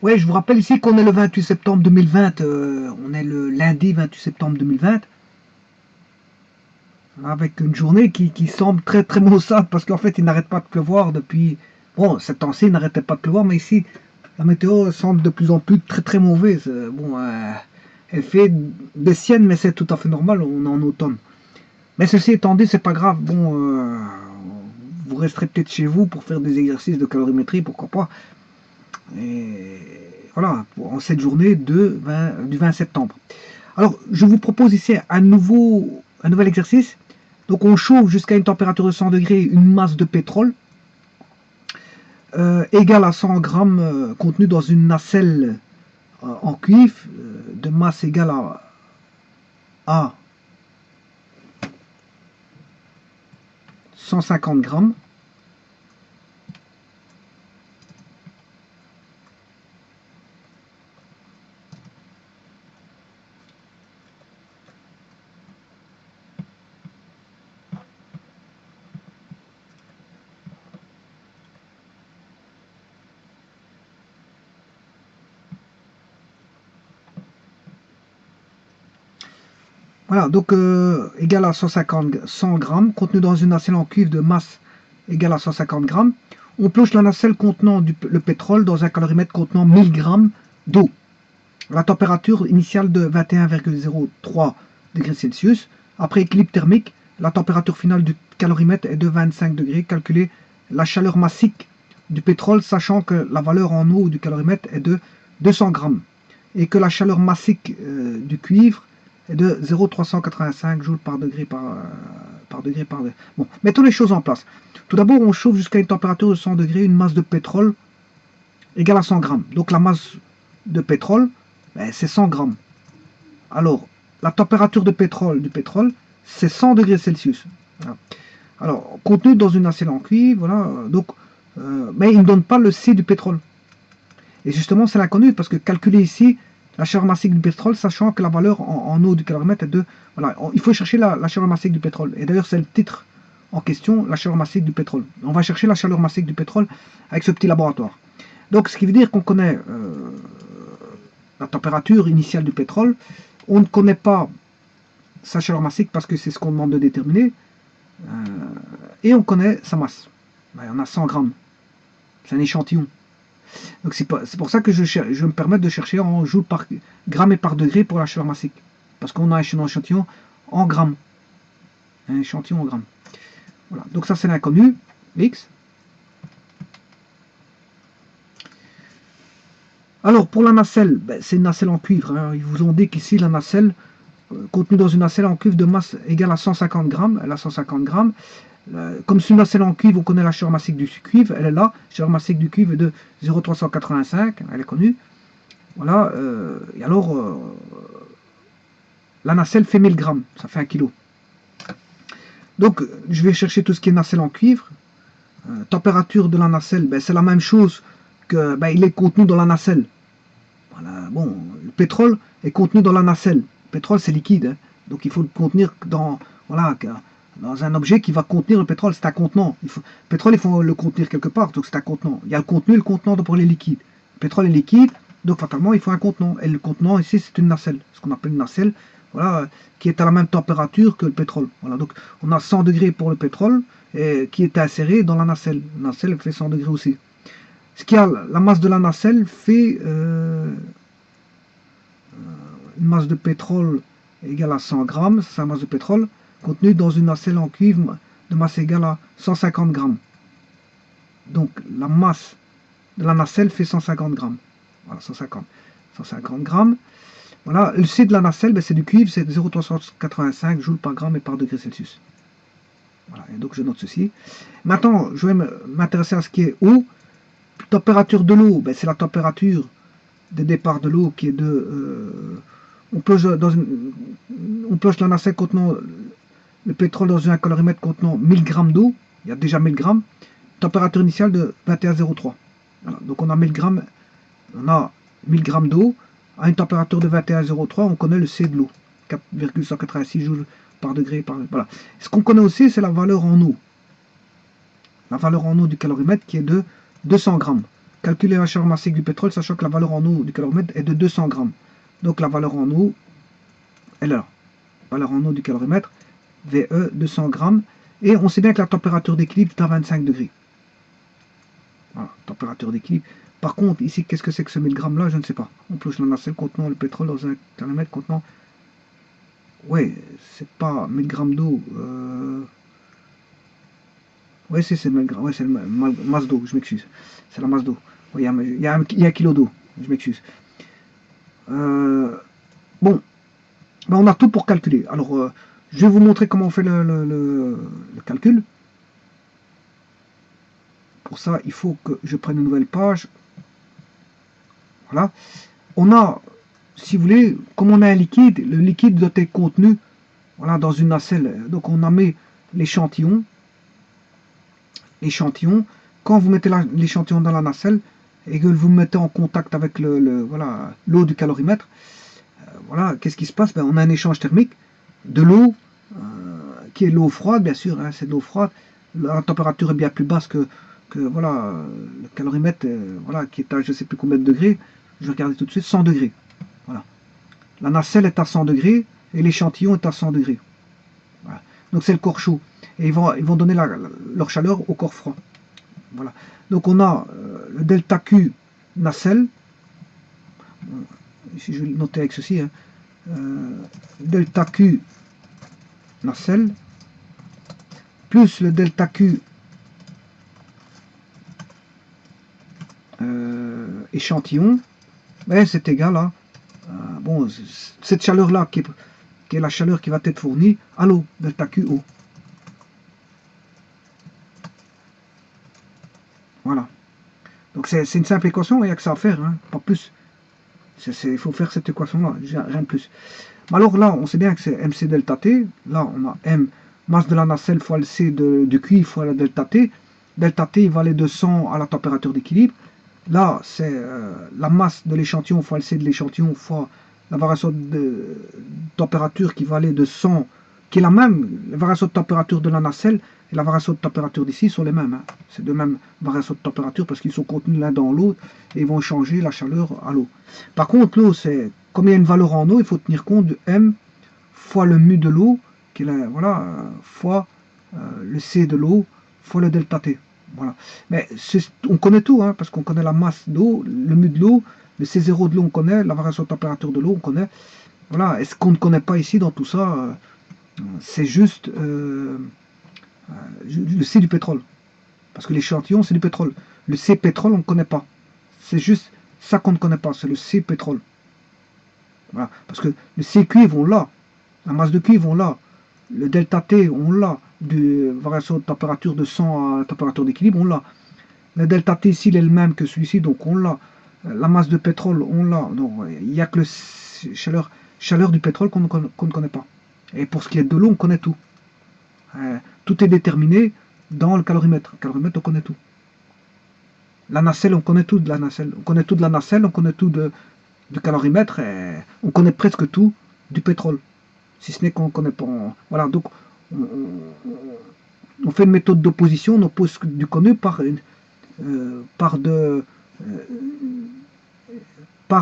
Ouais, je vous rappelle ici qu'on est le 28 septembre 2020, on est le lundi 28 septembre 2020, avec une journée qui semble très très maussade parce qu'en fait il n'arrête pas de pleuvoir depuis... Bon, cette temps-ci il n'arrêtait pas de pleuvoir, mais ici la météo semble de plus en plus très très mauvaise. Bon, elle fait des siennes, mais c'est tout à fait normal, on est en automne. Mais ceci étant dit, c'est pas grave. Bon, vous resterez peut-être chez vous pour faire des exercices de calorimétrie, pourquoi pas. Et voilà, en cette journée du 20 septembre. Alors, je vous propose ici un nouvel exercice. Donc, on chauffe jusqu'à une température de 100 degrés une masse de pétrole égale à 100 grammes contenue dans une nacelle en cuivre de masse égale à 150 grammes. Voilà, donc égal à 100 grammes, contenu dans une nacelle en cuivre de masse égale à 150 grammes. On plonge la nacelle contenant le pétrole dans un calorimètre contenant 1000 grammes d'eau. La température initiale de 21,03 degrés Celsius. Après équilibre thermique, la température finale du calorimètre est de 25 degrés. Calculer la chaleur massique du pétrole, sachant que la valeur en eau du calorimètre est de 200 grammes et que la chaleur massique du cuivre est de 0,385 joules par degré par degré par degré. Bon, mettons les choses en place. Tout d'abord, on chauffe jusqu'à une température de 100 degrés une masse de pétrole égale à 100 grammes. Donc la masse de pétrole, ben, c'est 100 grammes. Alors, la température du pétrole, c'est 100 degrés Celsius. Voilà. Alors, contenu dans une nacelle en cuivre, voilà. Donc, mais il ne donne pas le C du pétrole. Et justement, c'est l'inconnu, parce que calculer ici la chaleur massique du pétrole, sachant que la valeur en eau du calorimètre est de... Voilà, il faut chercher la chaleur massique du pétrole. Et d'ailleurs, c'est le titre en question, la chaleur massique du pétrole. On va chercher la chaleur massique du pétrole avec ce petit laboratoire. Donc, ce qui veut dire qu'on connaît la température initiale du pétrole, on ne connaît pas sa chaleur massique parce que c'est ce qu'on demande de déterminer, et on connaît sa masse. Ben, on a 100 grammes. C'est un échantillon. Donc c'est pour ça que je me permets de chercher en joules par gramme et par degré pour la chaleur massique. Parce qu'on a un échantillon en grammes. Un échantillon en grammes. Voilà. Donc ça c'est l'inconnu, X. Alors pour la nacelle, ben, c'est une nacelle en cuivre. Hein. Ils vous ont dit qu'ici la nacelle, contenue dans une nacelle en cuivre de masse égale à 150 grammes, elle a 150 grammes. Comme c'est une nacelle en cuivre, on connaît la chaleur massique du cuivre, elle est là. La chaleur massique du cuivre est de 0,385, elle est connue. Voilà, et alors, la nacelle fait 1000 grammes, ça fait 1 kg. Donc, je vais chercher tout ce qui est nacelle en cuivre. Température de la nacelle, ben, c'est la même chose que ben, il est contenu dans la nacelle. Voilà, bon, le pétrole est contenu dans la nacelle. Le pétrole, c'est liquide, hein, donc il faut le contenir dans, voilà, dans un objet qui va contenir le pétrole. C'est un contenant. Le pétrole, il faut le contenir quelque part, donc c'est un contenant. Il y a le contenu et le contenant pour les liquides. Le pétrole est liquide, donc fatalement, il faut un contenant. Et le contenant, ici, c'est une nacelle, ce qu'on appelle une nacelle, voilà, qui est à la même température que le pétrole. Voilà, donc on a 100 degrés pour le pétrole, et qui est inséré dans la nacelle. La nacelle fait 100 degrés aussi. Ce qui a la masse de la nacelle fait une masse de pétrole égale à 100 grammes, c'est la masse de pétrole, contenue dans une nacelle en cuivre de masse égale à 150 grammes. Donc la masse de la nacelle fait 150 grammes. Voilà, 150 grammes. Voilà, le C de la nacelle, ben, c'est du cuivre, c'est 0,385 joules par gramme et par degré Celsius. Voilà, et donc je note ceci. Maintenant, je vais m'intéresser à ce qui est eau. Température de l'eau, ben, c'est la température de départ de l'eau qui est de... on plonge la nacelle contenant le pétrole dans un calorimètre contenant 1000 grammes d'eau. Il y a déjà 1000 grammes. Température initiale de 21,03. Voilà, donc on a 1000 grammes, d'eau à une température de 21,03. On connaît le C de l'eau, 4,186 joules par degré. Voilà. Ce qu'on connaît aussi, c'est la valeur en eau. La valeur en eau du calorimètre qui est de 200 grammes. calculer la chaleur massique du pétrole, sachant que la valeur en eau du calorimètre est de 200 grammes. Donc la valeur en eau, elle est là. Valeur en eau du calorimètre, VE 200 grammes. Et on sait bien que la température d'équilibre est à 25 degrés. Voilà, température d'équilibre. Par contre, ici, qu'est-ce que c'est que ce 1000 grammes là? Je ne sais pas. On ploche la nacelle contenant le pétrole dans un calorimètre contenant. Ouais, c'est pas 1000 grammes d'eau. Ouais, c'est 1000 grammes. Ouais, c'est la masse d'eau, je m'excuse. C'est la masse d'eau. Ouais, il y a 1 kilo d'eau, je m'excuse. Bon, ben, on a tout pour calculer. Alors, je vais vous montrer comment on fait le calcul. Pour ça, il faut que je prenne une nouvelle page. Voilà. On a, si vous voulez, comme on a un liquide, le liquide doit être contenu, voilà, dans une nacelle. Donc on a mis l'échantillon. Quand vous mettez l'échantillon dans la nacelle et que vous mettez en contact avec voilà, l'eau du calorimètre, voilà, qu'est-ce qui se passe? Ben, on a un échange thermique de l'eau, qui est l'eau froide, bien sûr, hein, c'est de l'eau froide. La température est bien plus basse que voilà, le calorimètre, voilà, qui est à je ne sais plus combien de degrés. Je vais regarder tout de suite, 100 degrés. Voilà. La nacelle est à 100 degrés et l'échantillon est à 100 degrés. Voilà. Donc c'est le corps chaud. Et ils vont donner leur chaleur au corps froid. Voilà. Donc on a le delta Q nacelle. Ici je vais le noter avec ceci. Hein. Delta Q nacelle plus le delta Q échantillon, ben, c'est égal à bon, cette chaleur là qui est la chaleur qui va être fournie à l'eau, delta QO. Voilà. Donc c'est une simple équation, il n'y a que ça à faire, hein, pas plus. Il faut faire cette équation là, rien de plus. Alors là, on sait bien que c'est MC delta T. Là, on a M, masse de la nacelle fois le C du QI fois la delta T. Delta T, il va aller de 100 à la température d'équilibre. Là, c'est la masse de l'échantillon fois le C de l'échantillon fois la variation de température qui va aller de 100, qui est la même. La variation de température de la nacelle et la variation de température d'ici sont les mêmes. Hein. C'est de même variation de température parce qu'ils sont contenus l'un dans l'autre et ils vont changer la chaleur à l'eau. Par contre, l'eau, c'est comme il y a une valeur en eau, il faut tenir compte de M fois le mu de l'eau, qui est la, voilà, fois le C de l'eau fois le delta T. Voilà. Mais on connaît tout, hein, parce qu'on connaît la masse d'eau, le mu de l'eau, le C0 de l'eau, on connaît, la variation de température de l'eau, on connaît. Voilà. Et ce qu'on ne connaît pas ici dans tout ça, c'est juste le C du pétrole. Parce que l'échantillon, c'est du pétrole. Le C pétrole, on ne connaît pas. C'est juste ça qu'on ne connaît pas, c'est le C pétrole. Voilà. Parce que le C cuivre, on l'a. La masse de cuivre, on l'a. Le delta T, on l'a. De variation de température de 100 à température d'équilibre, on l'a. Le delta T ici, il est le même que celui-ci, donc on l'a. La masse de pétrole, on l'a. Donc il n'y a que la chaleur du pétrole qu'on ne connaît pas. Et pour ce qui est de l'eau, on connaît tout. Tout est déterminé dans le calorimètre. Le calorimètre, on connaît tout. La nacelle, on connaît tout de la nacelle. On connaît tout de la nacelle, on connaît tout du calorimètre, et on connaît presque tout du pétrole. Si ce n'est qu'on ne connaît pas. Voilà, donc on fait une méthode d'opposition, on oppose du connu par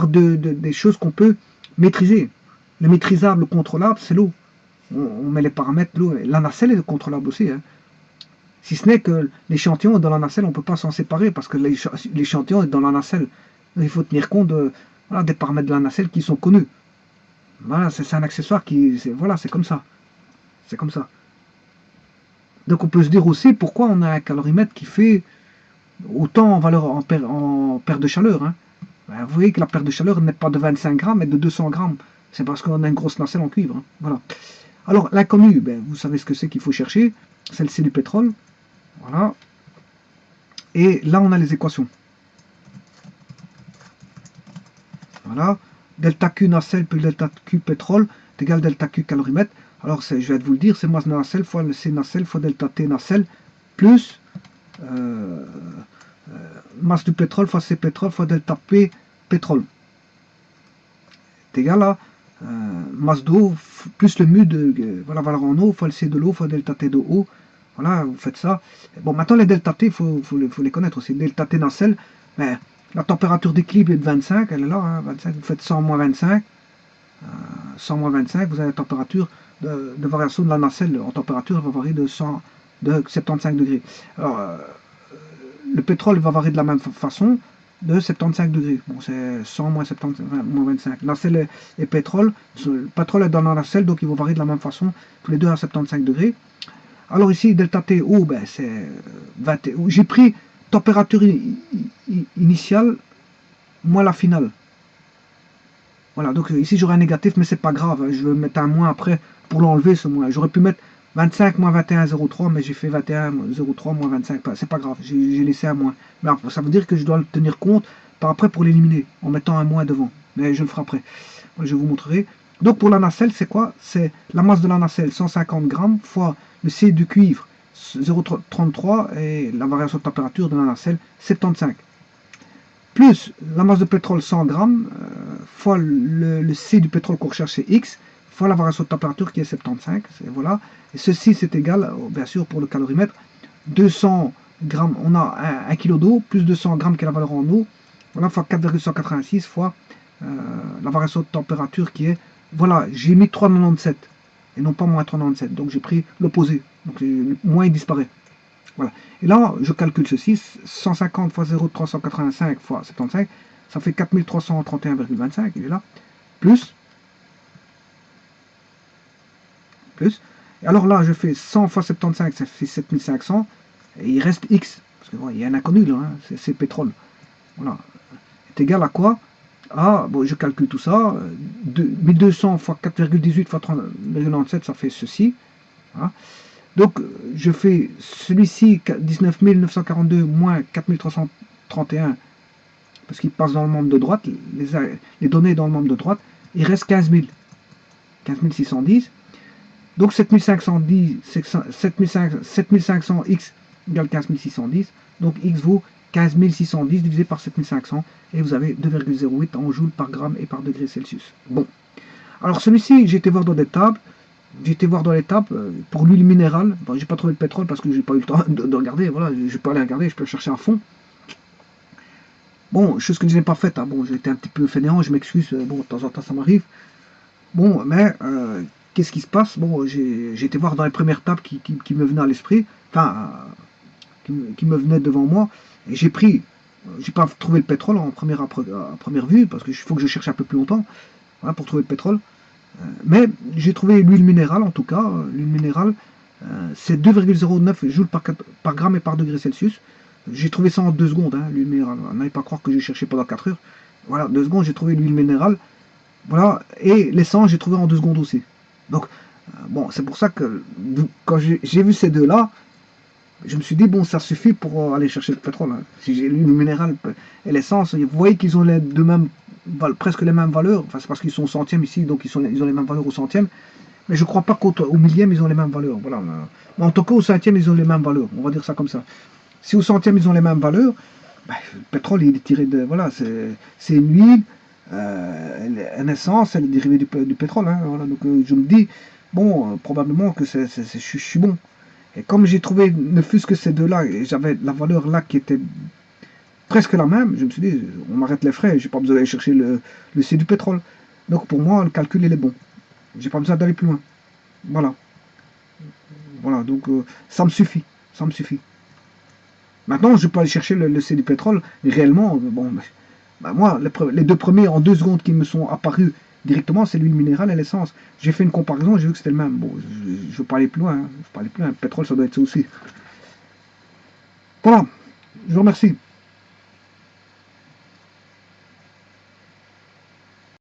des choses qu'on peut maîtriser. Le maîtrisable, le contrôlable, c'est l'eau. On met les paramètres de l'eau. La nacelle est contrôlable aussi. Hein. Si ce n'est que l'échantillon est dans la nacelle, on ne peut pas s'en séparer parce que l'échantillon est dans la nacelle. Il faut tenir compte voilà, des paramètres de la nacelle qui sont connus. Voilà, c'est un accessoire qui... Voilà, c'est comme ça. C'est comme ça. Donc on peut se dire aussi pourquoi on a un calorimètre qui fait autant en valeur en perte de chaleur. Hein. Ben, vous voyez que la perte de chaleur n'est pas de 25 grammes, mais de 200 grammes. C'est parce qu'on a une grosse nacelle en cuivre. Hein. Voilà. Alors l'inconnu, ben, vous savez ce que c'est qu'il faut chercher. Celle-ci du pétrole. Voilà. Et là on a les équations. Voilà. Delta Q nacelle plus delta Q pétrole est égal à delta Q calorimètre. Alors je vais vous le dire, c'est masse nacelle fois le C nacelle fois delta T nacelle plus masse du pétrole fois C pétrole fois delta P pétrole. C'est égal à masse d'eau plus le mu de voilà, valeur en eau fois le C de l'eau fois delta T de eau. Voilà, vous faites ça. Bon, maintenant les delta T, il faut les connaître aussi. Delta T nacelle, Mais la température d'équilibre est de 25, elle est là, hein, 25, vous faites 100 moins 25, 100 moins 25, vous avez la température de variation de la nacelle en température, elle va varier de 75 degrés. Alors, le pétrole va varier de la même façon, de 75 degrés. Bon, c'est 100 moins 70, moins 25. Nacelle et pétrole, le pétrole est dans la nacelle, donc ils vont varier de la même façon, tous les deux à 75 degrés. Alors ici, delta T, oh, ben, c'est 20. J'ai pris température initiale moins la finale. Voilà, donc ici j'aurai un négatif, mais c'est pas grave, hein, je vais mettre un moins après pour l'enlever ce moins. J'aurais pu mettre 25 moins 21,03, mais j'ai fait 21,03 moins 25, c'est pas grave, j'ai laissé un moins. Mais après, ça veut dire que je dois le tenir compte par après pour l'éliminer, en mettant un moins devant. Mais je le ferai après, je vous montrerai. Donc pour la nacelle, c'est quoi? C'est la masse de la nacelle, 150 grammes, fois le C du cuivre, 0,33, et la variation de température de la nacelle, 75. Plus la masse de pétrole 100 grammes, fois le C du pétrole qu'on recherche c'est X, fois la variation de température qui est 75, voilà. Et ceci c'est égal, bien sûr pour le calorimètre, 200 grammes, on a 1 kg d'eau, plus 200 grammes qui est la valeur en eau, voilà, fois 4,186 fois la variation de température qui est, voilà, j'ai mis 3,97 et non pas moins 3,97, donc j'ai pris l'opposé, donc le moins il disparaît. Voilà. Et là, je calcule ceci, 150 fois 0,385 fois 75, ça fait 4331,25, il est là, plus, et alors là, je fais 100 fois 75, ça fait 7500, et il reste X, parce que bon, il y a un inconnu là, hein, c'est pétrole, voilà, est égal à quoi? Ah, bon, je calcule tout ça, 1200 fois 4,18 fois 3,97, ça fait ceci, hein. Donc, je fais celui-ci, 19 942 moins 4331, parce qu'il passe dans le membre de droite, les données dans le membre de droite, il reste 15 000, 15 610. Donc, 7510, 7500x égale 15 610. Donc, x vaut 15 610 divisé par 7500, et vous avez 2,08 en joules par gramme et par degré Celsius. Bon. Alors, celui-ci, j'ai été voir dans des tables. J'ai été voir dans l'étape pour l'huile minérale. Bon, j'ai pas trouvé de pétrole parce que j'ai pas eu le temps de regarder. Voilà, je peux aller regarder, je peux chercher à fond. Bon, chose que je n'ai pas faite. Hein. Bon, j'ai été un petit peu fainéant, je m'excuse. Bon, de temps en temps, ça m'arrive. Bon, mais qu'est-ce qui se passe? Bon, j'ai été voir dans les premières tables qui me venaient à l'esprit, enfin, qui me venaient devant moi, et j'ai pris. J'ai pas trouvé le pétrole en première vue parce qu'il faut que je cherche un peu plus longtemps, voilà, pour trouver le pétrole. Mais j'ai trouvé l'huile minérale, en tout cas, l'huile minérale, c'est 2,09 joules par gramme et par degré Celsius. J'ai trouvé ça en 2 secondes, hein, l'huile minérale. N'allez pas croire que j'ai cherché pendant 4 heures. Voilà, 2 secondes, j'ai trouvé l'huile minérale. Voilà, et l'essence, j'ai trouvé en 2 secondes aussi. Donc, bon, c'est pour ça que quand j'ai vu ces deux-là, je me suis dit, bon, ça suffit pour aller chercher le pétrole. Hein. Si j'ai l'huile minérale et l'essence, vous voyez qu'ils ont presque les mêmes valeurs. Enfin, c'est parce qu'ils sont centièmes ici, donc ils ont les mêmes valeurs au centième. Mais je ne crois pas qu'au millième, ils ont les mêmes valeurs. Voilà. Mais en tout cas, au centième, ils ont les mêmes valeurs. On va dire ça comme ça. Si au centième, ils ont les mêmes valeurs, ben, le pétrole, il est tiré de... Voilà, c'est une huile, une essence, elle est dérivée du pétrole. Hein, voilà. Donc, je me dis, bon, probablement que je suis bon. Et comme j'ai trouvé, ne fût-ce que ces deux-là, et j'avais la valeur là qui était presque la même, je me suis dit, on m'arrête les frais, j'ai pas besoin d'aller chercher le C du pétrole. Donc pour moi, le calcul, il est bon. J'ai pas besoin d'aller plus loin. Voilà. Voilà, donc ça me suffit. Ça me suffit. Maintenant, je peux aller chercher le C du pétrole, et réellement, bon, ben moi, les deux premiers en 2 secondes qui me sont apparus directement, c'est l'huile minérale et l'essence. J'ai fait une comparaison, j'ai vu que c'était le même. Bon, je ne veux pas aller plus loin. Hein. Je veux pas aller plus loin. Le pétrole, ça doit être ça aussi. Voilà. Je vous remercie.